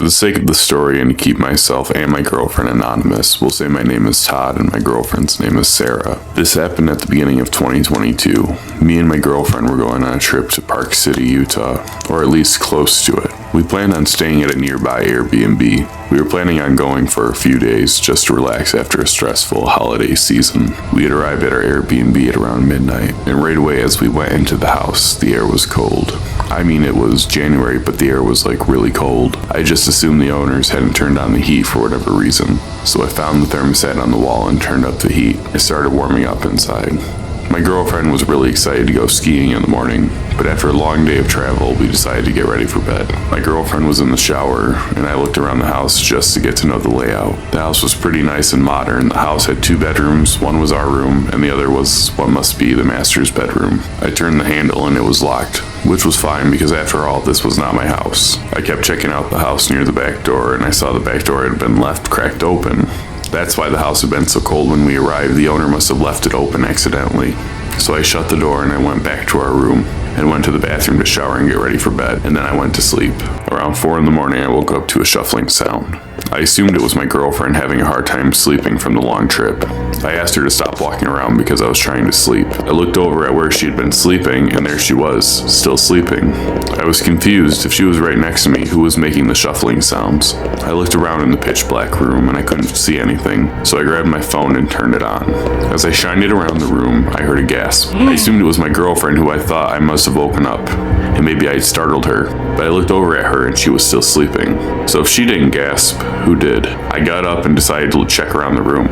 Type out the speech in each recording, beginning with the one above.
For the sake of the story and to keep myself and my girlfriend anonymous, we'll say my name is Todd and my girlfriend's name is Sarah. This happened at the beginning of 2022. Me and my girlfriend were going on a trip to Park City, Utah, or at least close to it. We planned on staying at a nearby Airbnb. We were planning on going for a few days just to relax after a stressful holiday season. We had arrived at our Airbnb at around midnight, and right away as we went into the house, the air was cold. I mean, it was January, but the air was like really cold. I just assumed the owners hadn't turned on the heat for whatever reason. So I found the thermostat on the wall and turned up the heat. I started warming up inside. My girlfriend was really excited to go skiing in the morning, but after a long day of travel, we decided to get ready for bed. My girlfriend was in the shower, and I looked around the house just to get to know the layout. The house was pretty nice and modern. The house had 2 bedrooms, one was our room, and the other was what must be the master's bedroom. I turned the handle and it was locked, which was fine because after all, this was not my house. I kept checking out the house near the back door, and I saw the back door had been left cracked open. That's why the house had been so cold when we arrived. The owner must have left it open accidentally. So I shut the door and I went back to our room and went to the bathroom to shower and get ready for bed, and then I went to sleep. Around 4 in the morning, I woke up to a shuffling sound. I assumed it was my girlfriend having a hard time sleeping from the long trip. I asked her to stop walking around because I was trying to sleep. I looked over at where she had been sleeping, and there she was, still sleeping. I was confused. If she was right next to me, who was making the shuffling sounds? I looked around in the pitch black room, and I couldn't see anything, so I grabbed my phone and turned it on. As I shined it around the room, I heard a gasp. I assumed it was my girlfriend, who I thought I must have woken up, and maybe I had startled her, but I looked over at her and she was still sleeping. So if she didn't gasp, who did? I got up and decided to check around the room.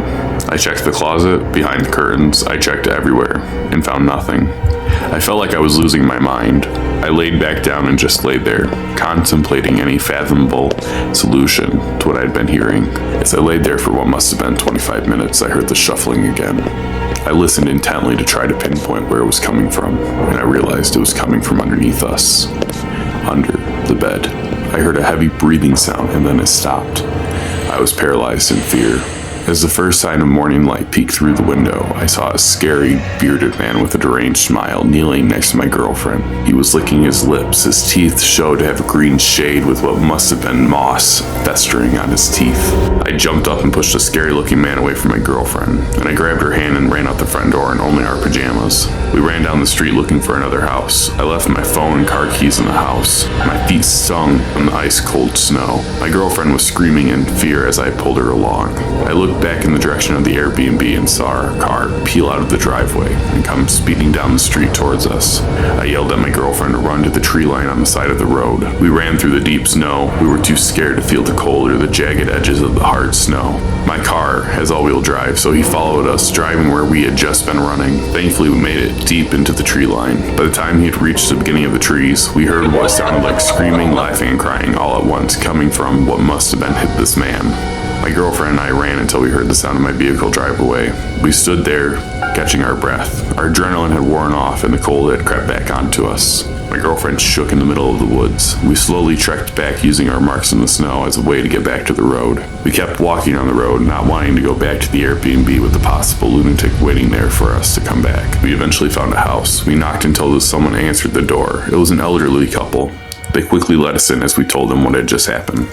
I checked the closet, behind the curtains, I checked everywhere, and found nothing. I felt like I was losing my mind. I laid back down and just laid there, contemplating any fathomable solution to what I'd been hearing. As I laid there for what must have been 25 minutes, I heard the shuffling again. I listened intently to try to pinpoint where it was coming from, and I realized it was coming from underneath us, under the bed. I heard a heavy breathing sound, and then it stopped. I was paralyzed in fear. As the first sign of morning light peeked through the window, I saw a scary, bearded man with a deranged smile kneeling next to my girlfriend. He was licking his lips. His teeth showed to have a green shade with what must have been moss festering on his teeth. I jumped up and pushed the scary-looking man away from my girlfriend, and I grabbed her hand and ran out the front door in only our pajamas. We ran down the street looking for another house. I left my phone and car keys in the house. My feet stung from the ice-cold snow. My girlfriend was screaming in fear as I pulled her along. I looked back in the direction of the Airbnb and saw our car peel out of the driveway and come speeding down the street towards us. I yelled at my girlfriend to run to the tree line on the side of the road. We ran through the deep snow. We were too scared to feel the cold or the jagged edges of the hard snow. My car has all-wheel drive, so he followed us, driving where we had just been running. Thankfully, we made it deep into the tree line. By the time he had reached the beginning of the trees, we heard what sounded like screaming, laughing, and crying all at once, coming from what must have been this man. My girlfriend and I ran until we heard the sound of my vehicle drive away. We stood there, catching our breath. Our adrenaline had worn off and the cold had crept back onto us. My girlfriend shook in the middle of the woods. We slowly trekked back using our marks in the snow as a way to get back to the road. We kept walking on the road, not wanting to go back to the Airbnb with the possible lunatic waiting there for us to come back. We eventually found a house. We knocked until someone answered the door. It was an elderly couple. They quickly let us in as we told them what had just happened.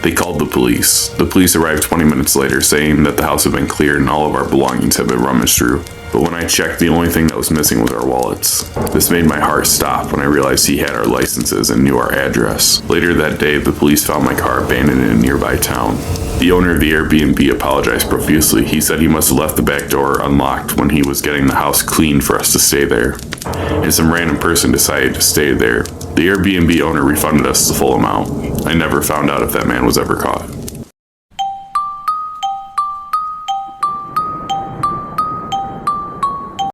They called the police. The police arrived 20 minutes later, saying that the house had been cleared and all of our belongings had been rummaged through. But when I checked, the only thing that was missing was our wallets. This made my heart stop when I realized he had our licenses and knew our address. Later that day, the police found my car abandoned in a nearby town. The owner of the Airbnb apologized profusely. He said he must have left the back door unlocked when he was getting the house cleaned for us to stay there, and some random person decided to stay there. The Airbnb owner refunded us the full amount. I never found out if that man was ever caught.